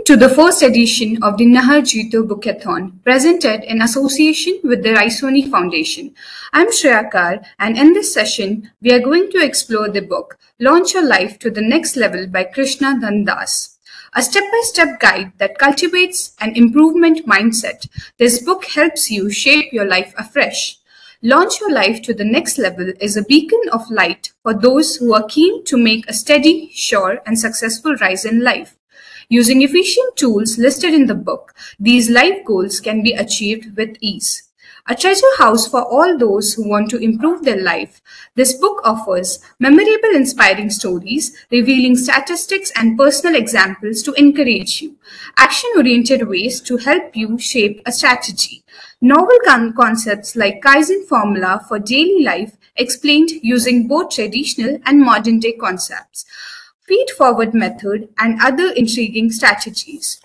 Welcome to the first edition of the Nahar Jeeto Bookathon, presented in association with the Raisoni Foundation. I'm Shreya Kar, and in this session, we are going to explore the book Launch Your Life to the Next Level by Krishna Dhandas. A step-by-step guide that cultivates an improvement mindset, this book helps you shape your life afresh. Launch Your Life to the Next Level is a beacon of light for those who are keen to make a steady, sure, and successful rise in life. Using efficient tools listed in the book, these life goals can be achieved with ease. A treasure house for all those who want to improve their life, this book offers memorable, inspiring stories, revealing statistics and personal examples to encourage you, action-oriented ways to help you shape a strategy, novel concepts like Kaizen formula for daily life explained using both traditional and modern-day concepts, feed-forward method, and other intriguing strategies.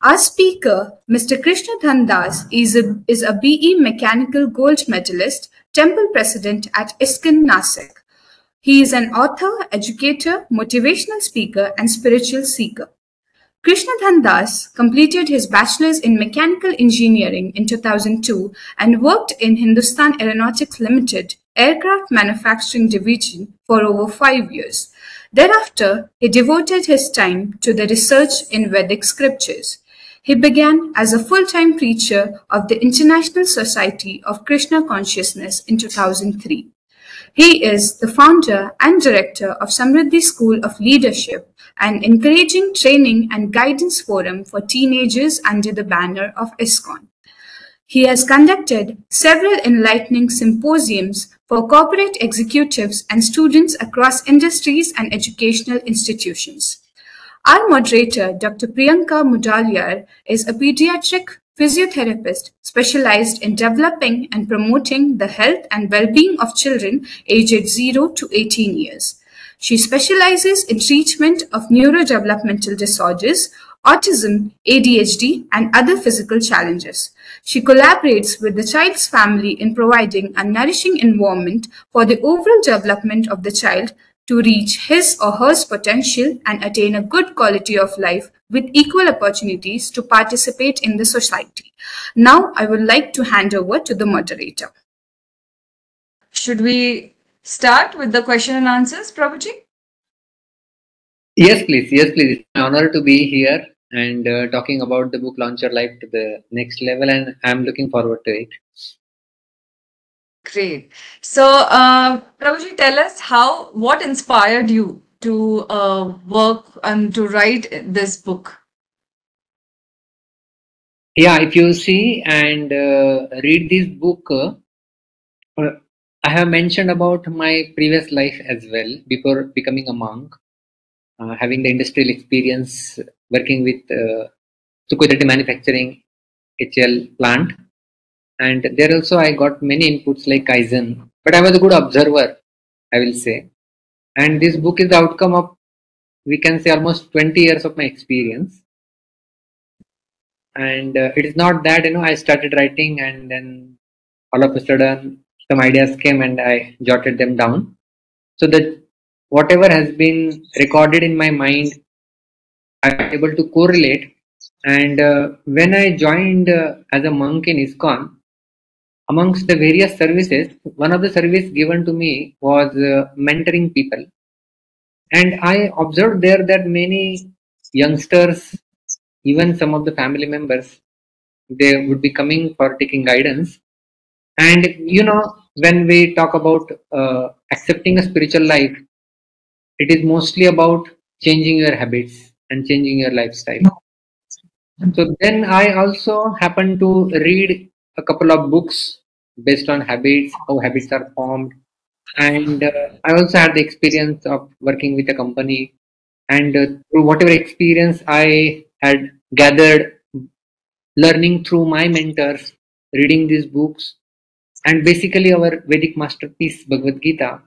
Our speaker, Mr. Krishna Dhandas, is a BE Mechanical Gold Medalist, Temple President at ISKCON Nasik. He is an author, educator, motivational speaker, and spiritual seeker. Krishna Dhandas completed his bachelor's in mechanical engineering in 2002 and worked in Hindustan Aeronautics Limited aircraft manufacturing division for over 5 years. Thereafter, he devoted his time to the research in Vedic scriptures. He began as a full-time preacher of the International Society of Krishna Consciousness in 2003. He is the founder and director of Samriddhi School of Leadership, an encouraging training and guidance forum for teenagers under the banner of ISKCON. He has conducted several enlightening symposiums for corporate executives and students across industries and educational institutions. Our moderator, Dr. Priyanka Mudalyar, is a pediatric physiotherapist specialized in developing and promoting the health and well-being of children aged 0 to 18 years. She specializes in treatment of neurodevelopmental disorders, autism, ADHD, and other physical challenges. She collaborates with the child's family in providing a nourishing environment for the overall development of the child to reach his or her potential and attain a good quality of life with equal opportunities to participate in the society. Now, I would like to hand over to the moderator. Should we start with the question and answers, Prabhuji? Yes, please. Yes, please. It's an honor to be here and talking about the book Launch Your Life to the Next Level, and I'm looking forward to it. Great. So, Prabhuji, tell us what inspired you to work and to write this book? Yeah, if you see and read this book, I have mentioned about my previous life as well before becoming a monk, having the industrial experience working with Sukhoi manufacturing HL plant. And there also I got many inputs like Kaizen, but I was a good observer, I will say. And this book is the outcome of, we can say, almost 20 years of my experience. And it is not that, I started writing and then all of a sudden some ideas came and I jotted them down. So that whatever has been recorded in my mind, I am able to correlate. And when I joined as a monk in ISKCON, amongst the various services, one of the service given to me was mentoring people. And I observed there that many youngsters, even some of the family members, they would be coming for taking guidance. And when we talk about accepting a spiritual life, it is mostly about changing your habits and changing your lifestyle. So then I also happened to read a couple of books based on habits, how habits are formed. And I also had the experience of working with a company. And through whatever experience I had gathered, learning through my mentors, reading these books, and basically our Vedic masterpiece, Bhagavad Gita,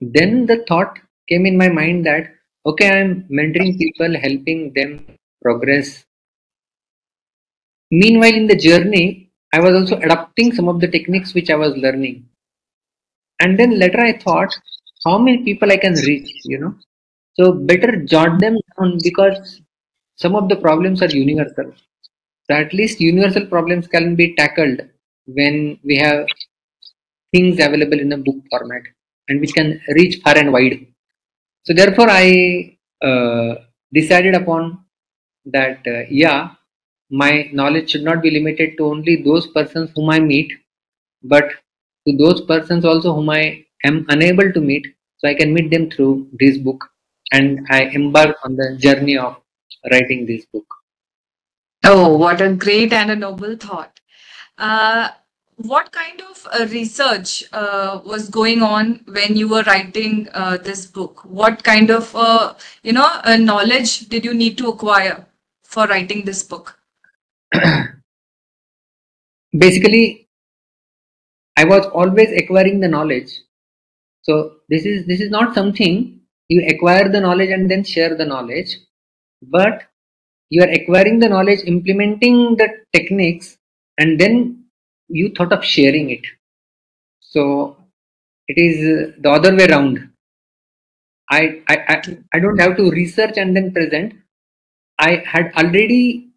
then the thought came in my mind that, okay, I'm mentoring people, helping them progress. Meanwhile, in the journey, I was also adopting some of the techniques which I was learning. And then later I thought, how many people I can reach, So better jot them down, because some of the problems are universal. So at least universal problems can be tackled when we have things available in a book format and which can reach far and wide. So therefore, I decided upon that, yeah, my knowledge should not be limited to only those persons whom I meet, but to those persons also whom I am unable to meet. So I can meet them through this book, and I embark on the journey of writing this book. Oh, what a great and a noble thought. Uh, what kind of research was going on when you were writing this book? What kind of, knowledge did you need to acquire for writing this book? Basically, I was always acquiring the knowledge. So this is not something you acquire the knowledge and then share the knowledge, but you are acquiring the knowledge, implementing the techniques, and then you thought of sharing it. So it is the other way around. I don't have to research and then present. I had already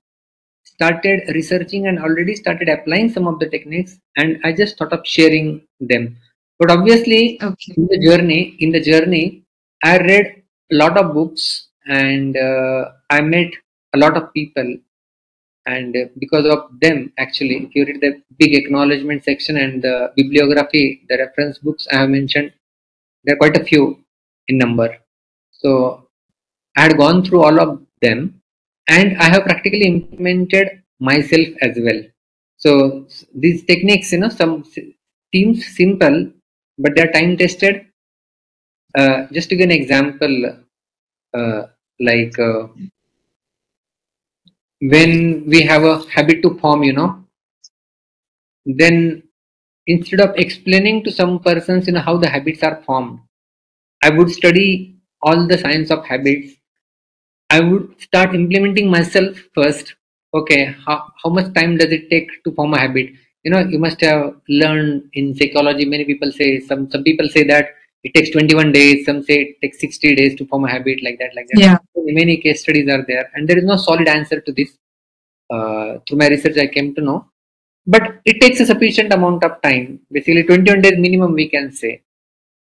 started researching and already started applying some of the techniques, and I just thought of sharing them. But obviously, Okay. in the journey, I read a lot of books, and I met a lot of people, and because of them, actually, if you read the big acknowledgement section and the bibliography, the reference books I have mentioned, there are quite a few in number. So I had gone through all of them, and I have practically implemented myself as well. So these techniques, some seems simple, but they are time tested. Just to give an example, uh, like when we have a habit to form, then instead of explaining to some persons, how the habits are formed, I would study all the science of habits. I would start implementing myself first. Okay, how much time does it take to form a habit? You must have learned in psychology. Many people say, some people say that it takes 21 days. Some say it takes 60 days to form a habit, like that, like that. Yeah. Many case studies are there, and there is no solid answer to this. Through my research, I came to know, but it takes a sufficient amount of time. Basically, 21 days minimum, we can say.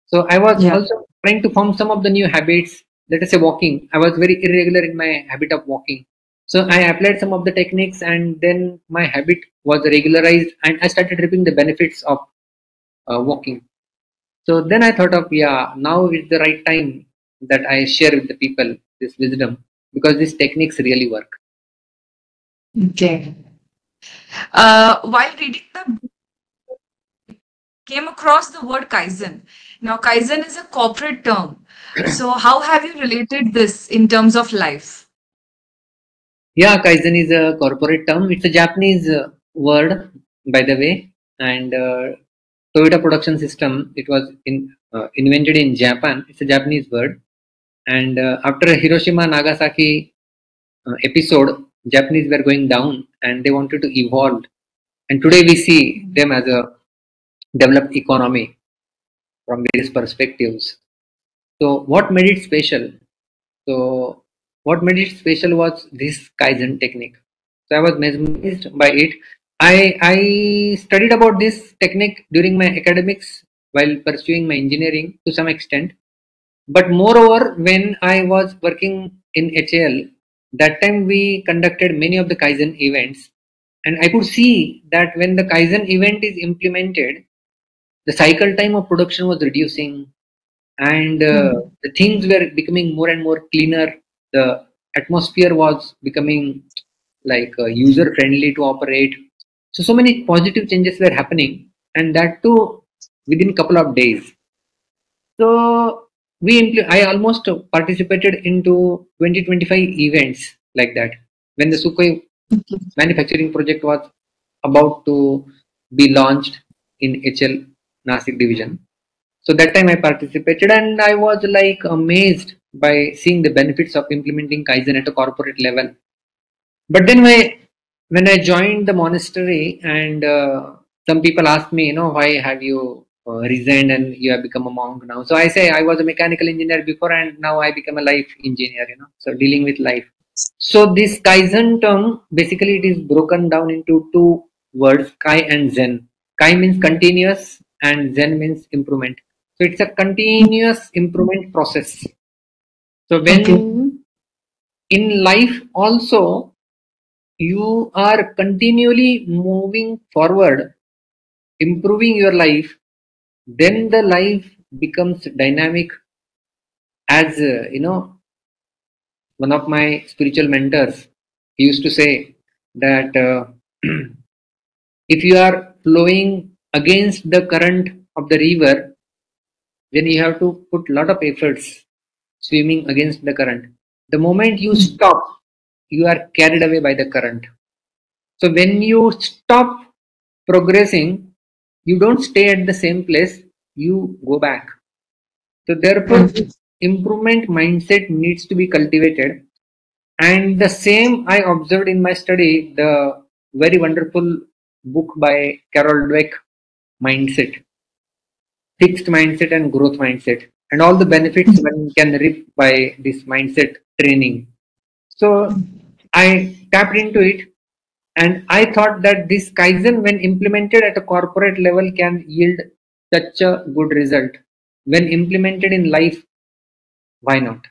So I was Yeah. also trying to form some of the new habits. Let us say walking. I was very irregular in my habit of walking. So I applied some of the techniques, and then my habit was regularized, and I started reaping the benefits of walking. So then I thought of, yeah, now is the right time that I share with the people this wisdom, because these techniques really work. Okay. While reading the came across the word Kaizen. Now, Kaizen is a corporate term. So, how have you related this in terms of life? Yeah, Kaizen is a corporate term. It's a Japanese word, by the way, and Toyota Production System. It was invented in Japan. It's a Japanese word, and after Hiroshima Nagasaki episode, Japanese were going down, and they wanted to evolve. And today we see them as a developed economy from various perspectives. So, what made it special? So, what made it special was this Kaizen technique. So, I was mesmerized by it. I studied about this technique during my academics while pursuing my engineering to some extent. But moreover, when I was working in HAL, that time we conducted many of the Kaizen events, and I could see that when the Kaizen event is implemented, the cycle time of production was reducing, and the things were becoming more and more cleaner. The atmosphere was becoming like user friendly to operate. So many positive changes were happening, and that too within a couple of days. So I almost participated into 2025 events like that when the Sukhoi manufacturing project was about to be launched in HL Nasik division. So that time I participated, and I was like amazed by seeing the benefits of implementing Kaizen at a corporate level. But then when I joined the monastery, and some people asked me, why have you resigned and you have become a monk now? So I say I was a mechanical engineer before, and now I become a life engineer, so dealing with life. So this Kaizen term, basically it is broken down into two words, Kai and Zen. Kai means continuous and Zen means improvement. So it's a continuous improvement process. So Okay. when in life also you are continually moving forward, improving your life, then the life becomes dynamic. As one of my spiritual mentors, he used to say that if you are flowing against the current of the river, then you have to put a lot of efforts swimming against the current. The moment you stop, you are carried away by the current. So when you stop progressing, you don't stay at the same place, you go back. So therefore, Right. this improvement mindset needs to be cultivated. And the same I observed in my study, the very wonderful book by Carol Dweck, Mindset, Fixed Mindset and Growth Mindset, and all the benefits one can reap by this mindset training. So I tapped into it and I thought that this Kaizen, when implemented at a corporate level, can yield such a good result. When implemented in life, why not?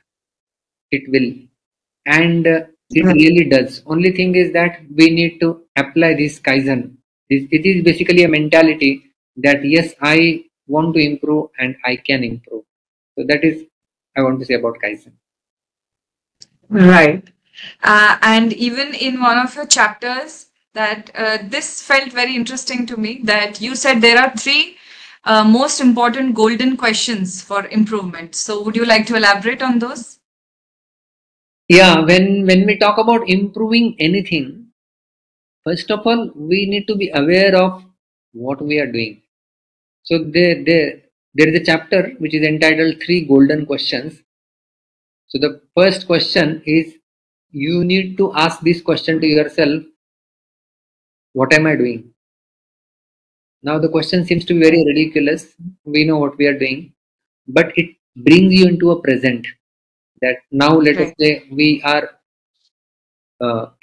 It will. And it Right. really does. Only thing is that we need to apply this Kaizen. It is basically a mentality that yes, I want to improve and I can improve. So that is I want to say about Kaizen. Right. And even in one of your chapters, that this felt very interesting to me, that you said there are three most important golden questions for improvement. So, would you like to elaborate on those? Yeah, when we talk about improving anything, first of all, we need to be aware of what we are doing. So there is a chapter which is entitled Three Golden Questions. So the first question is you need to ask this question to yourself, what am I doing? Now the question seems to be very ridiculous. We know what we are doing, but it brings you into a present. That now let us Right. say we are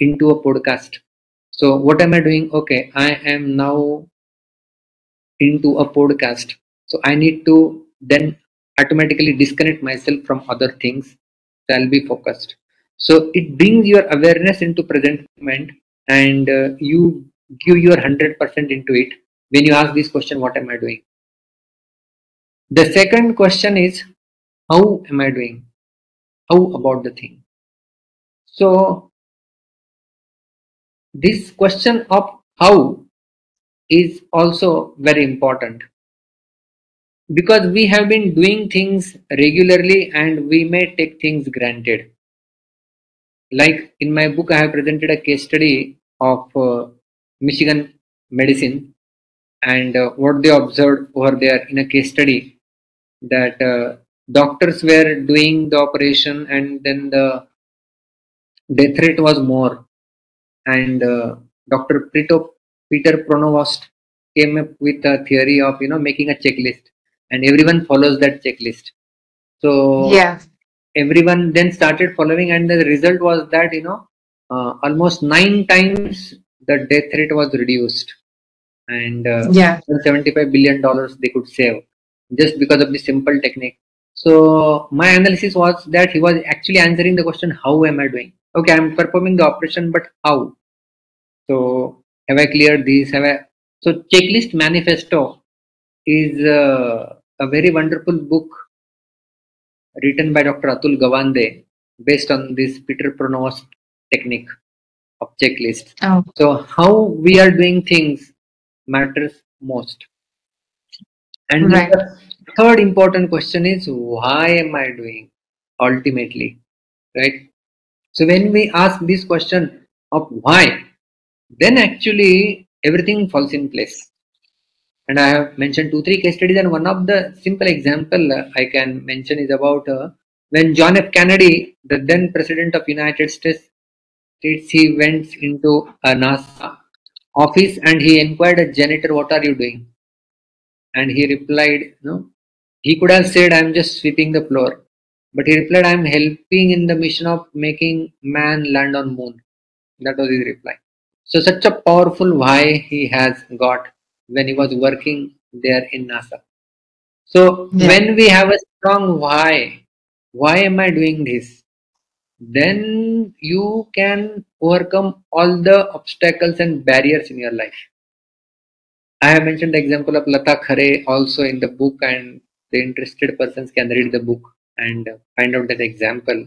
into a podcast. So what am I doing? Okay, I am now into a podcast. So I need to then automatically disconnect myself from other things. So I'll be focused. So it brings your awareness into present moment and you give your 100% into it when you ask this question, what am I doing? The second question is, how am I doing? How about the thing? So this question of how is also very important because we have been doing things regularly and we may take things granted. Like in my book, I have presented a case study of Michigan medicine and what they observed over there in a case study that doctors were doing the operation and then the death rate was more. And Dr. Peter Pronovost came up with a theory of making a checklist, and everyone follows that checklist. So Yeah. everyone then started following, and the result was that almost 9 times the death rate was reduced, and Yeah. $75 billion they could save just because of this simple technique. So my analysis was that he was actually answering the question, "How am I doing?" Okay, I'm performing the operation, but how? So have I cleared these? Have I? So Checklist Manifesto is a very wonderful book written by Dr. Atul Gawande based on this Peter Pronovost technique of checklist. Oh, So how we are doing things matters most. And then right. the third important question is why am I doing ultimately, right? So when we ask this question of why, then actually everything falls in place. And I have mentioned 2 3 case studies, and one of the simple example I can mention is about when John F. Kennedy, the then president of United States, he went into a NASA office and he inquired a janitor, "What are you doing?" And he replied, "No." He could have said, "I'm just sweeping the floor." But he replied, I am helping in the mission of making man land on moon. That was his reply. So such a powerful why he has got when he was working there in NASA. So Yeah. when we have a strong why am I doing this? Then you can overcome all the obstacles and barriers in your life. I have mentioned the example of Lata Khare also in the book, and the interested persons can read the book and find out that example.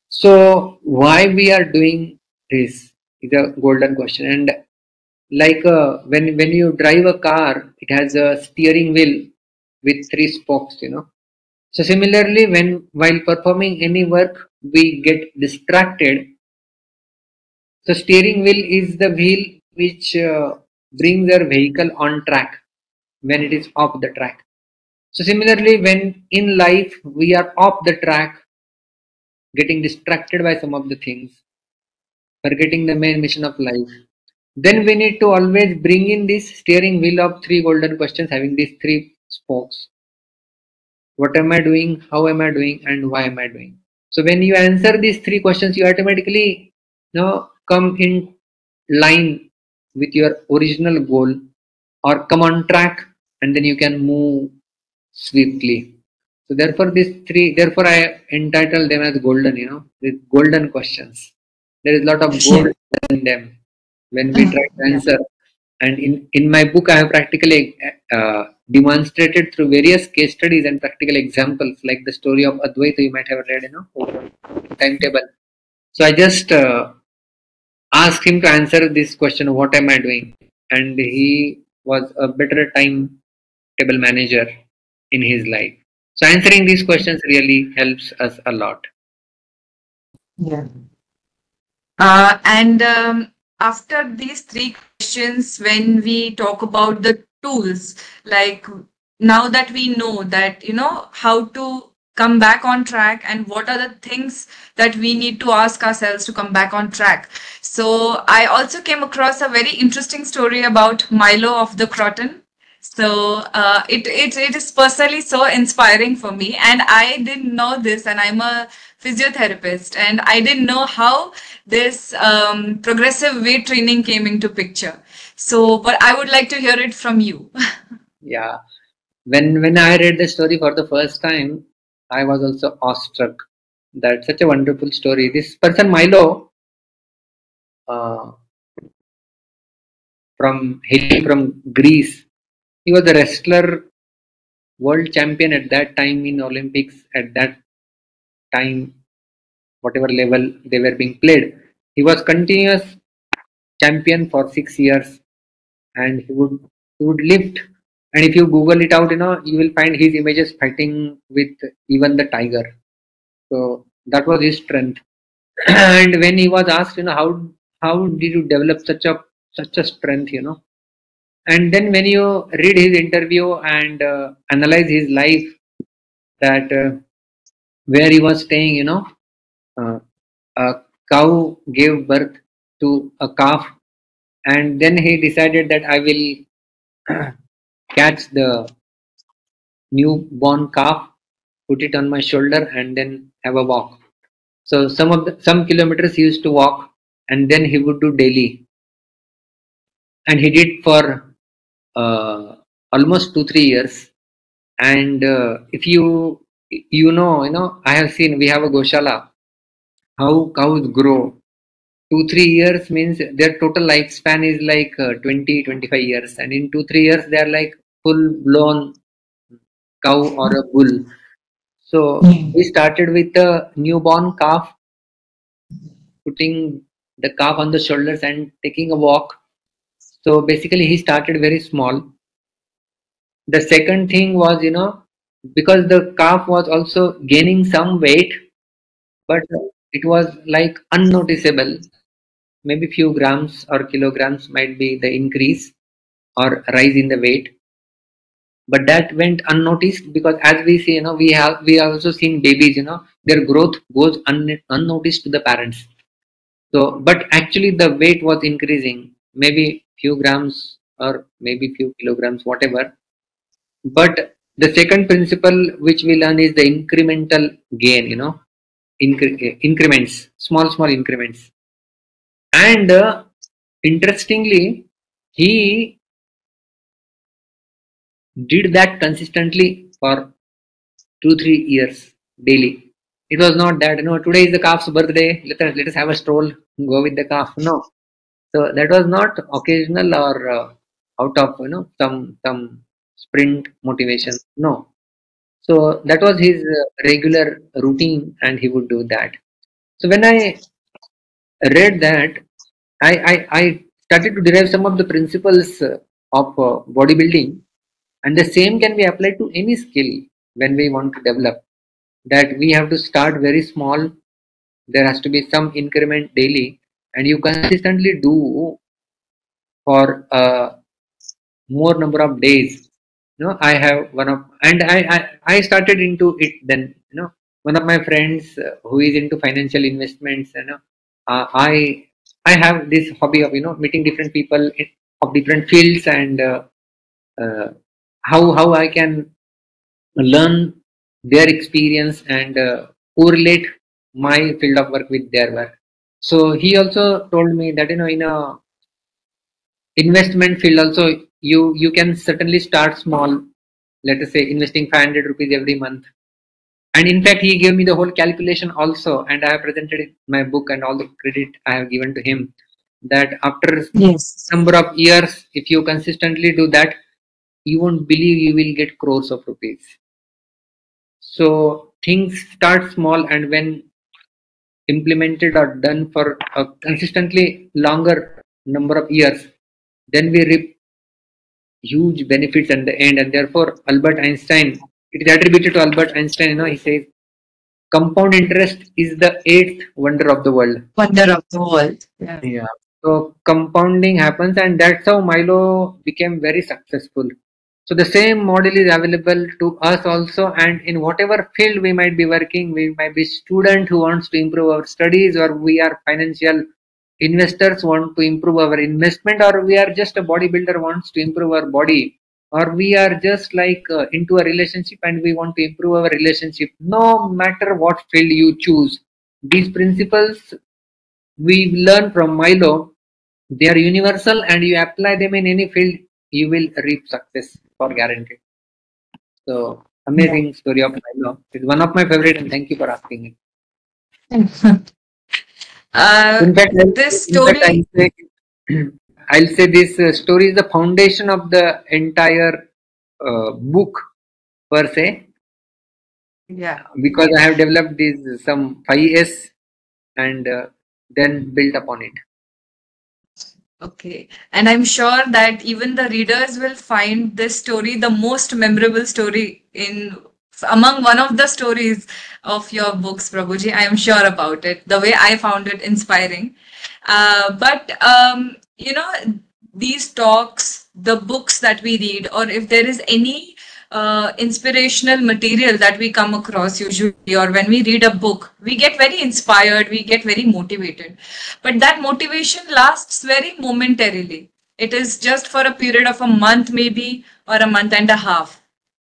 So why we are doing this is a golden question. And like when you drive a car, it has a steering wheel with three spokes, you know. So similarly, when while performing any work, we get distracted. So steering wheel is the wheel which brings our vehicle on track when it is off the track. So similarly, when in life we are off the track, getting distracted by some of the things, forgetting the main mission of life, then we need to always bring in this steering wheel of three golden questions having these three spokes. What am I doing? How am I doing? And why am I doing? So when you answer these three questions, you automatically come in line with your original goal or come on track, and then you can move swiftly. So therefore I entitled them as golden, with golden questions. There is a lot of gold in them when we try to Yeah. answer. And in my book, I have practically demonstrated through various case studies and practical examples, like the story of Advaita, you might have read, timetable. So I just asked him to answer this question, what am I doing? And he was a better timetable manager in his life. So answering these questions really helps us a lot. Yeah. And after these three questions, when we talk about the tools, like now that we know that, how to come back on track and what are the things that we need to ask ourselves to come back on track. So I also came across a very interesting story about Milo of the Croton. So it is personally so inspiring for me, and I didn't know this, and I'm a physiotherapist, and I didn't know how this progressive weight training came into picture. So, but I would like to hear it from you. Yeah. When I read the story for the first time, I was also awestruck. That's such a wonderful story. This person Milo, uh, hailing from Greece, he was a wrestler, world champion at that time in Olympics. At that time, whatever level they were being played, he was continuous champion for 6 years, and he would lift. And if you Google it out, you will find his images fighting with even the tiger. So that was his strength. And when he was asked, how did you develop such a strength, and then when you read his interview and analyze his life, that where he was staying, uh, a cow gave birth to a calf, and then he decided that I will catch the newborn calf, put it on my shoulder, and then have a walk. So some kilometers he used to walk, and then he would do daily, and he did for almost 2 3 years. And if I have seen, we have a Goshala, how cows grow. 2 3 years means their total lifespan is like 20 25 years, and in 2 3 years they are like full blown cow or a bull. So we started with a newborn calf, putting the calf on the shoulders and taking a walk. So basically, he started very small. The second thing was, because the calf was also gaining some weight, but it was like unnoticeable. Maybe few grams or kilograms might be the increase or rise in the weight, but that went unnoticed, because as we see, we have also seen babies, their growth goes unnoticed to the parents. So, but actually the weight was increasing, maybe few grams or maybe few kilograms, whatever. But The second principle which we learn is the incremental gain, increments, small increments. And interestingly, he did that consistently for 2-3 years daily. It was not that, today is the calf's birthday, let us have a stroll, go with the calf. No. So that was not occasional or out of, some sprint motivation. No. So that was his regular routine, and he would do that. So when I read that, I started to derive some of the principles of bodybuilding, and the same can be applied to any skill when we want to develop. That we have to start very small. There has to be some increment daily, and you consistently do for more number of days. I have one of, and I started into it then. One of my friends who is into financial investments, uh, I I have this hobby of meeting different people of different fields, and uh, how I can learn their experience and correlate my field of work with their work. So he also told me that in a investment field also, you can certainly start small. Let us say investing 500 rupees every month. And in fact, he gave me the whole calculation also, and I have presented it in my book, and all the credit I have given to him. That after Yes. number of years, if you consistently do that, you won't believe you will get crores of rupees. So things start small, and when implemented or done for a consistently longer number of years, then we reap huge benefits at the end. And therefore, Albert Einstein, it is attributed to Albert Einstein. He says compound interest is the eighth wonder of the world. Wonder of the world. Yeah. Yeah. So compounding happens, and that's how Milo became very successful. So the same model is available to us also, and in whatever field we might be working, we might be student who wants to improve our studies, or we are financial investors want to improve our investment, or we are just a bodybuilder wants to improve our body, or we are just like into a relationship and we want to improve our relationship. No matter what field you choose, these principles we learn from Milo, they are universal, and you apply them in any field, you will reap success for guaranteed. So amazing story of Milo. It's one of my favorite, and thank you for asking it. In fact, This story, I'll say this story is the foundation of the entire book per se, yeah. because I have developed these some 5S and then built upon it. Okay. And I'm sure that even the readers will find this story the most memorable story in among one of the stories of your books, Prabhuji. I am sure about it. The way I found it inspiring. But these talks, the books that we read, or if there is any inspirational material that we come across usually, or when we read a book, we get very inspired, we get very motivated. But that motivation lasts very momentarily. It is just for a period of a month, maybe, or a month and a half.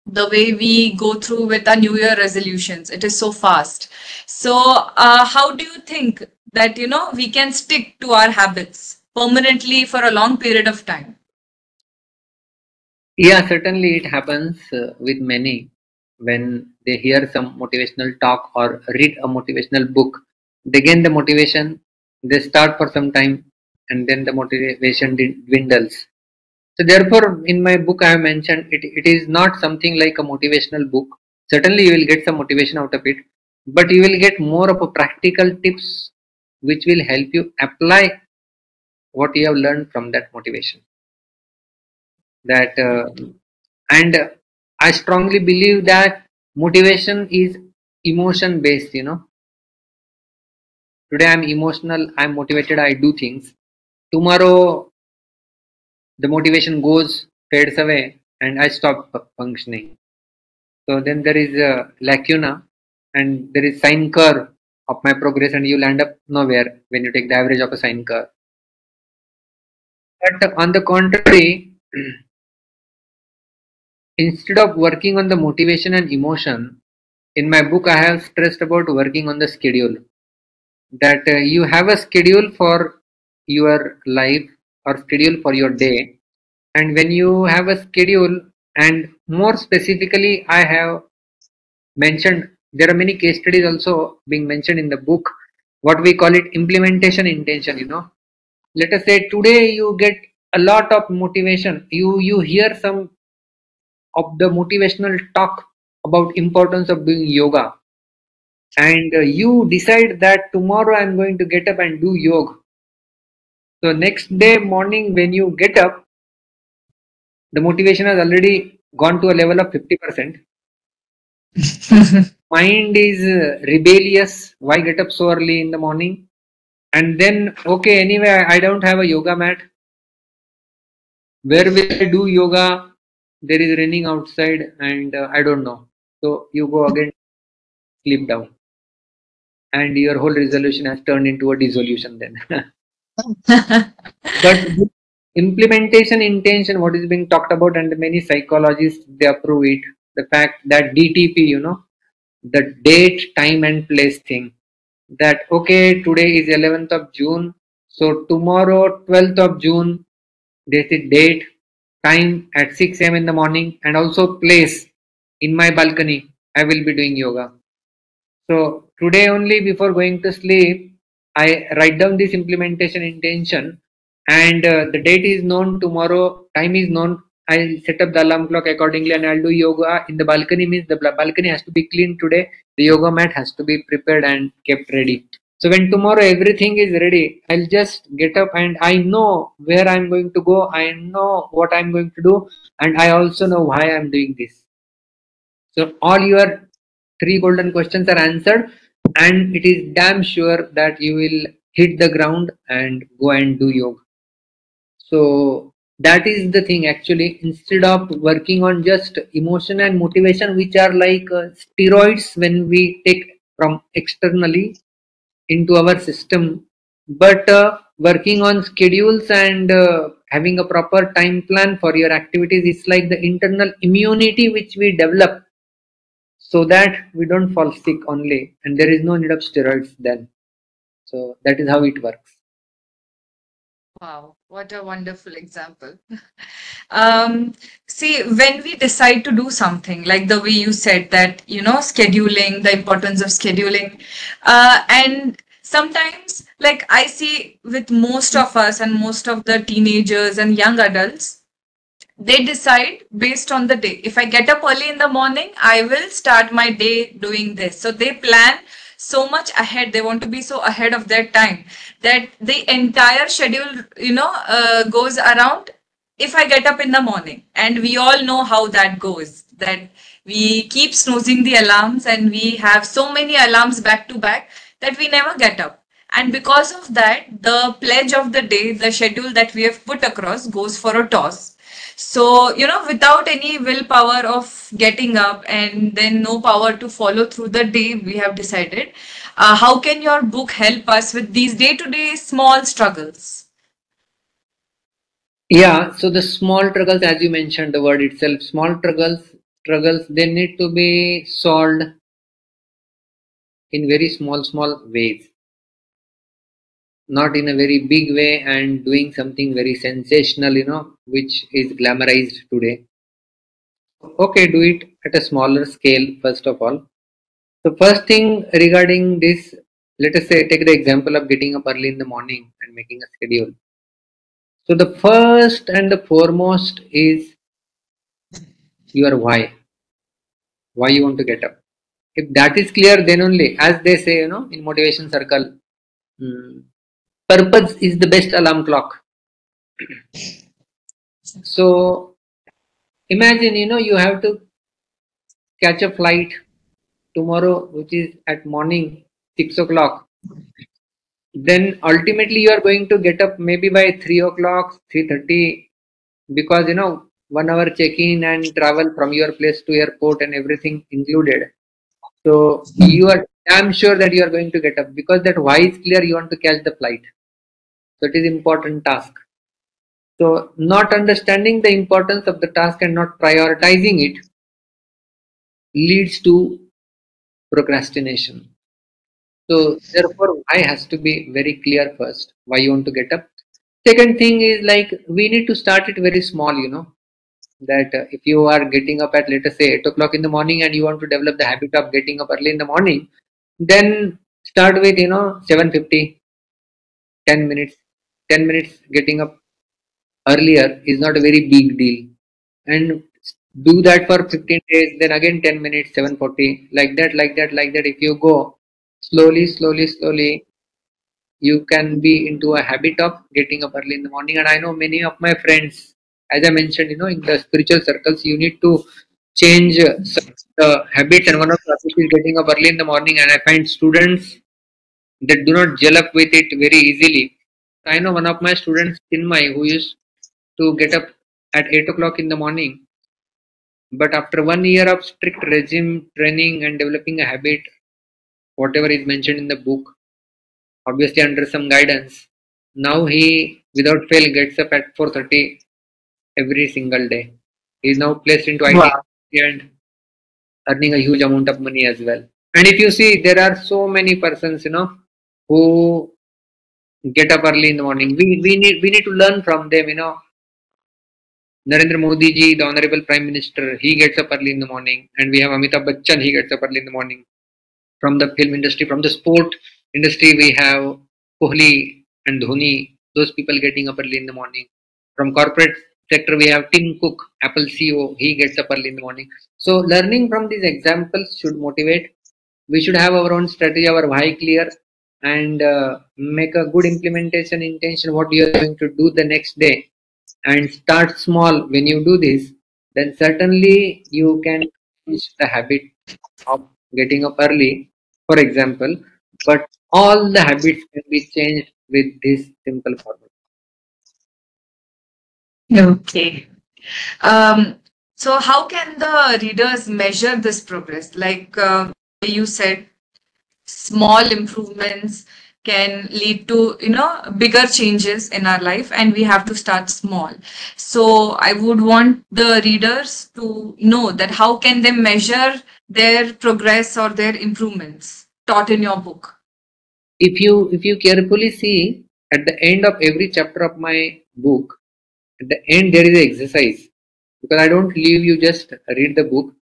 The way we go through with our New Year resolutions, it is so fast. So, how do you think that we can stick to our habits permanently for a long period of time? Yeah, certainly it happens with many when they hear some motivational talk or read a motivational book. They gain the motivation, they start for some time, and then the motivation dwindles. So, therefore, in my book, I have mentioned it is not something like a motivational book. Certainly, you will get some motivation out of it, but you will get more of a practical tips which will help you apply what you have learned from that motivation. That and I strongly believe that motivation is emotion based. Today I'm emotional, I'm motivated, I do things. Tomorrow the motivation goes, fades away, and I stop functioning. So then there is a lacuna, and there is sine curve of my progress, and you'll end up nowhere when you take the average of a sine curve. But on the contrary, instead of working on the motivation and emotion, in my book I have stressed about working on the schedule. That you have a schedule for your life or schedule for your day, and when you have a schedule, and more specifically I have mentioned, there are many case studies also being mentioned in the book, what we call it implementation intention. Let us say today you get a lot of motivation, you hear some of the motivational talk about importance of doing yoga, and you decide that tomorrow I'm going to get up and do yoga. So next day morning when you get up, the motivation has already gone to a level of 50%. Mind is rebellious. Why get up so early in the morning? And then, okay, anyway, I don't have a yoga mat. Where will I do yoga? There is raining outside and I don't know. So you go again, sleep down. And your whole resolution has turned into a dissolution then. But implementation intention, what is being talked about, and many psychologists, they approve it. The fact that DTP, the date, time and place thing. That okay, today is 11th of June. So tomorrow, 12th of June, this is date, time at 6 a.m. in the morning, and also place in my balcony. I will be doing yoga. So today only before going to sleep, I write down this implementation intention, and the date is known, tomorrow time is known. I'll set up the alarm clock accordingly and I'll do yoga in the balcony. Means the balcony has to be clean today. The yoga mat has to be prepared and kept ready. So when tomorrow everything is ready, I'll just get up and I know where I'm going to go. I know what I'm going to do, and I also know why I'm doing this. So all your 3 golden questions are answered, and it is damn sure that you will hit the ground and go and do yoga. So that is the thing actually. Instead of working on just emotion and motivation, which are like steroids when we take from externally into our system, but working on schedules and having a proper time plan for your activities is like the internal immunity which we develop, so that we don't fall sick only, and there is no need of steroids then. So that is how it works. Wow, what a wonderful example. See, when we decide to do something, like the way you said that, scheduling, the importance of scheduling, and sometimes, like I see with most of us and most of the teenagers and young adults, they decide based on the day. If I get up early in the morning, I will start my day doing this. So they plan so much ahead. They want to be so ahead of their time that the entire schedule, goes around if I get up in the morning. And we all know how that goes, that we keep snoozing the alarms and we have so many alarms back to back that we never get up. And because of that, the pledge of the day, the schedule that we have put across goes for a toss. So, without any willpower of getting up and then no power to follow through the day, we have decided. How can your book help us with these day-to-day small struggles? Yeah, so the small struggles, as you mentioned, the word itself, small struggles, they need to be solved in very small ways, not in a very big way and doing something very sensational, which is glamorized today. Okay, do it at a smaller scale first of all. The first thing regarding this, let us say, take the example of getting up early in the morning and making a schedule. So the first and the foremost is your why. Why you want to get up. If that is clear, then only, as they say, in motivation circle, purpose is the best alarm clock. So imagine, you have to catch a flight tomorrow, which is at morning 6 o'clock. Then ultimately you are going to get up maybe by 3 o'clock, 3:30, because 1 hour check-in and travel from your place to airport and everything included. So you are damn sure that you are going to get up, because that why is clear, you want to catch the flight. So it is important task. So not understanding the importance of the task and not prioritizing it leads to procrastination. So therefore, why has to be very clear first, why you want to get up. Second thing is like we need to start it very small, that if you are getting up at, let us say, 8 o'clock in the morning and you want to develop the habit of getting up early in the morning, then start with 7:50, 10 minutes. 10 minutes getting up earlier is not a very big deal, and do that for 15 days, then again 10 minutes, 7:40, like that, like that, like that. If you go slowly, slowly, slowly, you can be into a habit of getting up early in the morning. And I know many of my friends, as I mentioned, in the spiritual circles, you need to change some habits, and one of the habits is getting up early in the morning. And I find students that do not gel up with it very easily. I know one of my students, Chinmay, who used to get up at 8 o'clock in the morning, but after 1 year of strict regime training and developing a habit, whatever is mentioned in the book, obviously under some guidance, now he without fail gets up at 4:30 every single day. He is now placed into IT Wow. and earning a huge amount of money as well. And if you see, there are so many persons, who get up early in the morning. We need to learn from them. Narendra Modi ji, the Honorable Prime Minister, he gets up early in the morning, and we have Amitabh Bachchan, he gets up early in the morning. From the film industry, from the sport industry, we have Kohli and Dhoni, those people getting up early in the morning. From corporate sector, we have Tim Cook, Apple CEO, he gets up early in the morning. So learning from these examples should motivate. We should have our own strategy, our why clear, and make a good implementation intention what you are going to do the next day, and start small. When you do this, then certainly you can change the habit of getting up early, for example, but all the habits can be changed with this simple formula. Okay. Um, so how can the readers measure this progress? Like you said, small improvements can lead to bigger changes in our life, and we have to start small. So I would want the readers to know that how can they measure their progress or their improvements taught in your book. If you carefully see, at the end of every chapter of my book, at the end there is an exercise, because I don't leave you just read the book.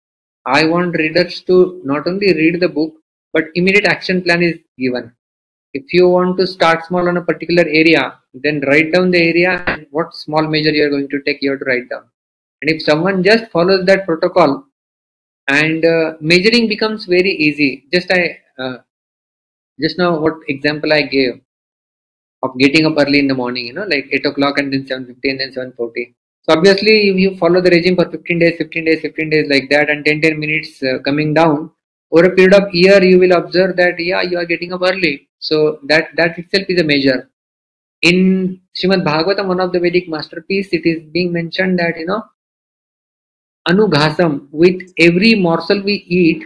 I want readers to not only read the book, but immediate action plan is given. If you want to start small on a particular area, then write down the area and what small measure you are going to take, you have to write down. And if someone just follows that protocol, and measuring becomes very easy. Just now what example I gave of getting up early in the morning, like 8 o'clock and then 7:50 and then 7:40. So obviously, if you follow the regime for 15 days, 15 days, 15 days like that, and 10 minutes coming down over a period of year, you will observe that yeah, you are getting up early. So that itself is a measure. In Srimad Bhagavatam, one of the Vedic masterpiece, it is being mentioned that anughasam, with every morsel we eat,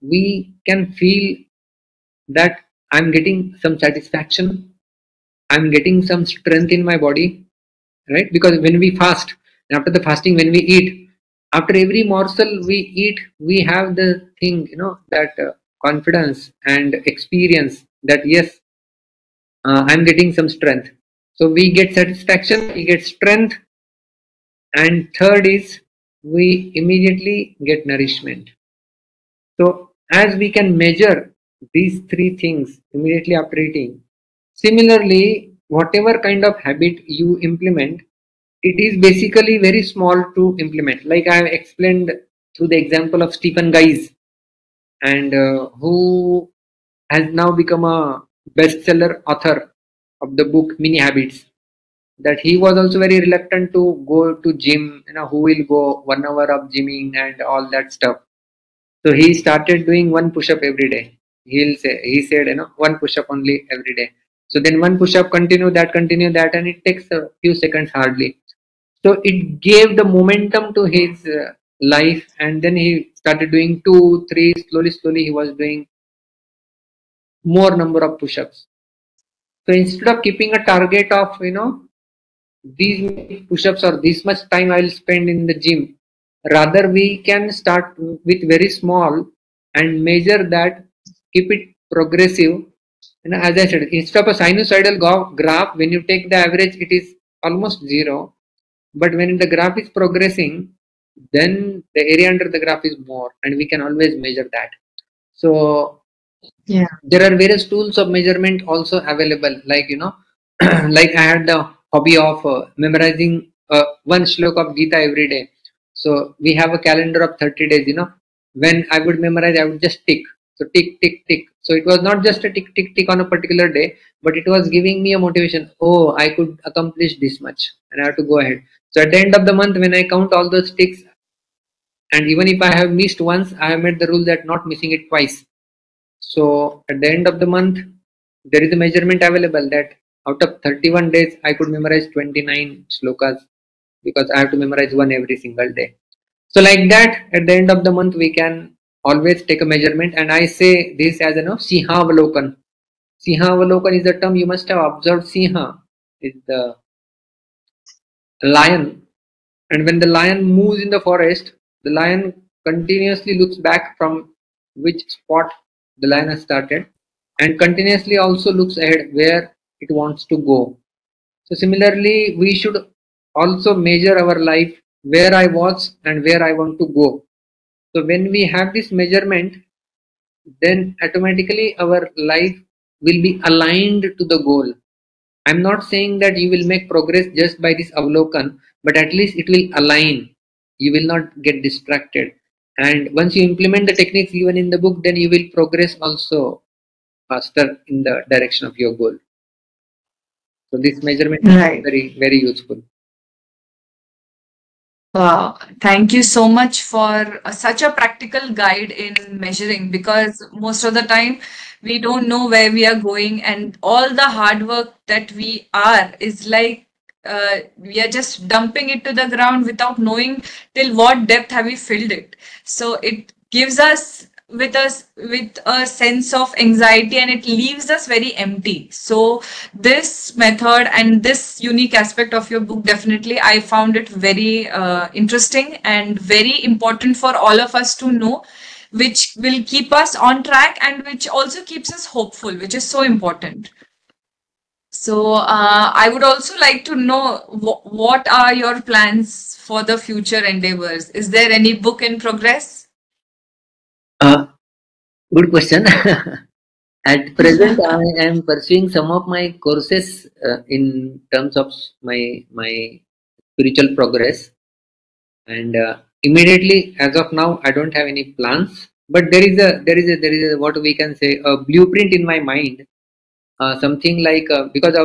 we can feel that I'm getting some satisfaction, I'm getting some strength in my body, right? Because when we fast, and after the fasting, when we eat, after every morsel we eat, we have the thing, that confidence and experience that yes, I'm getting some strength. So we get satisfaction, we get strength, and third is we immediately get nourishment. So as we can measure these three things immediately after eating, similarly, whatever kind of habit you implement, it is basically very small to implement. Like I have explained through the example of Stephen Guise, and who has now become a bestseller author of the book Mini Habits. That he was also very reluctant to go to gym. Who will go 1 hour of gymming and all that stuff. So he started doing one push-up every day. He said, one push-up only every day. So then one push-up, continue that, and it takes a few seconds hardly. So it gave the momentum to his life, and then he started doing 2, 3, slowly he was doing more number of push-ups. So instead of keeping a target of these many push-ups or this much time I will spend in the gym. Rather, we can start with very small and measure that, keep it progressive. And as I said, instead of a sinusoidal graph, when you take the average, it is almost zero. But when the graph is progressing, then the area under the graph is more, and we can always measure that. So Yeah. there are various tools of measurement also available, like like I had the hobby of memorizing one slok of Gita every day. So we have a calendar of 30 days. When I would memorize, I would just tick. So tick, tick, tick. So it was not just a tick, tick, tick on a particular day, but it was giving me a motivation. Oh, I could accomplish this much, and I have to go ahead. So at the end of the month, when I count all those ticks, and even if I have missed once, I have made the rule that not missing it twice. So at the end of the month, there is a measurement available that out of 31 days, I could memorize 29 slokas, because I have to memorize one every single day. So like that, at the end of the month, we can always take a measurement. And I say this as Sihavalokan. Sihavalokan is the term you must have observed. Siha is the lion. And when the lion moves in the forest, the lion continuously looks back from which spot the lion has started, and continuously also looks ahead where it wants to go. So similarly, we should also measure our life, where I was and where I want to go. So when we have this measurement, then automatically our life will be aligned to the goal. I'm not saying that you will make progress just by this avlokan, but at least it will align. You will not get distracted. And once you implement the techniques given in the book, then you will progress also faster in the direction of your goal. So this measurement is Right. very, very useful. Wow, thank you so much for such a practical guide in measuring, because most of the time we don't know where we are going, and all the hard work that we are is like we are just dumping it to the ground without knowing till what depth have we filled it. So it gives us with a sense of anxiety, and it leaves us very empty. So this method and this unique aspect of your book, definitely I found it very interesting and very important for all of us to know, which will keep us on track and which also keeps us hopeful, which is so important. So I would also like to know what are your plans for the future endeavors? Is there any book in progress? Good question. At present, I am pursuing some of my courses in terms of my spiritual progress, and immediately, as of now, I don't have any plans. But there is a what we can say, a blueprint in my mind. Something like, because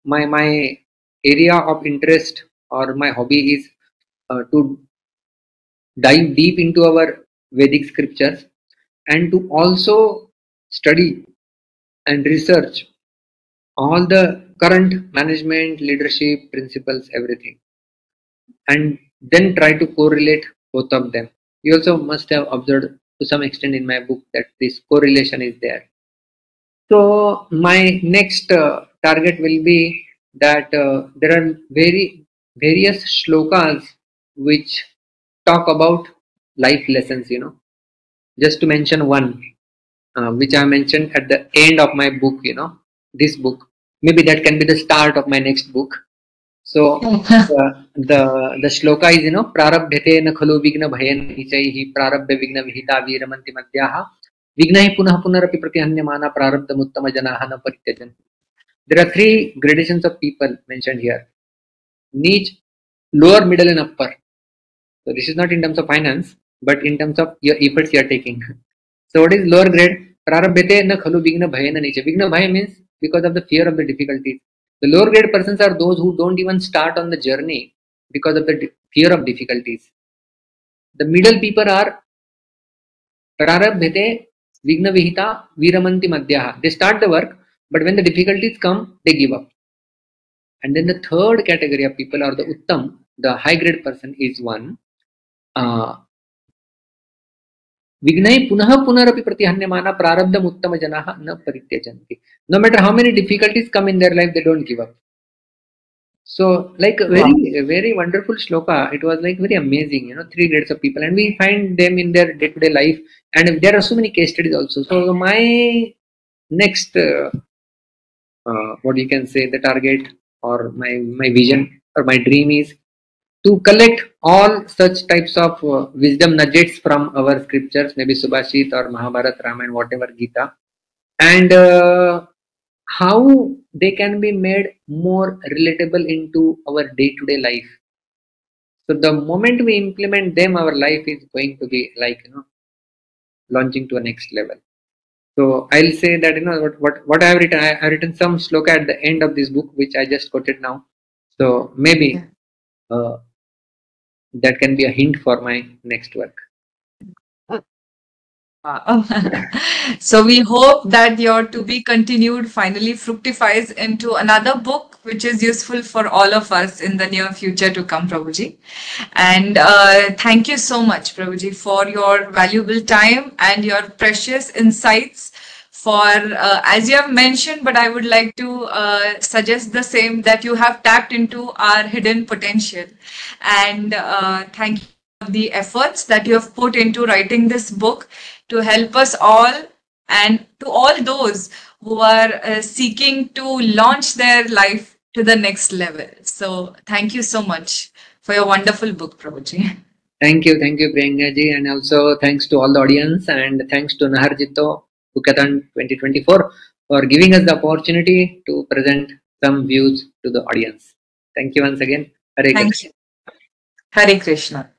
my area of interest or my hobby is to dive deep into our Vedic scriptures, and to also study and research all the current management, leadership principles, everything, and then try to correlate both of them. You also must have observed to some extent in my book that this correlation is there. So my next target will be that there are various shlokas which talk about life lessons. Just to mention one, which I mentioned at the end of my book. This book. Maybe that can be the start of my next book. So the shloka is, prarabdhate na khalu vigna bhayan nichaihi prarabdha vigna vihita viramanti madhyaha vignahi punah punarapi pratihanyamana prarabdha muttama janaha na parityajan. There are three gradations of people mentioned here: niche, lower, middle, and upper. So this is not in terms of finance, but in terms of your efforts you are taking. So what is lower grade? Prarabhyate na khalu vigna bhaya na niche. Vigna bhaya means because of the fear of the difficulties. The lower grade persons are those who don't even start on the journey because of the fear of difficulties. The middle people are prarabhyate vigna vihita viramanti madhyaha. They start the work, but when the difficulties come, they give up. And then the third category of people are the uttam, the high grade person is one. Vignai punah punarapi pratihanyamana prarabdham uttama janaha na parityajanti. No matter how many difficulties come in their life, they don't give up. So like a very wonderful shloka. It was like very amazing, 3 grades of people, and we find them in their day-to-day life. And there are so many case studies also. So my next, what you can say, the target or my vision or my dream is to collect all such types of wisdom nuggets from our scriptures, maybe Subhashit or Mahabharata, Ramayana, whatever, Gita, and how they can be made more relatable into our day-to-day life. So the moment we implement them, our life is going to be like, launching to a next level. So I'll say that, what I have written, I have written some shloka at the end of this book, which I just quoted now. So maybe that can be a hint for my next work. So we hope that your to be continued finally fructifies into another book which is useful for all of us in the near future to come, Prabhuji. And thank you so much, Prabhuji, for your valuable time and your precious insights. For as you have mentioned, but I would like to suggest the same, that you have tapped into our hidden potential. And thank you for the efforts that you have put into writing this book to help us all, and to all those who are seeking to launch their life to the next level. So thank you so much for your wonderful book, Prabhuji. Thank you, Priyanka ji, and also thanks to all the audience, and thanks to Naharjito Bookathon 2024 for giving us the opportunity to present some views to the audience. Thank you once again. Hare Krishna. Hare Krishna.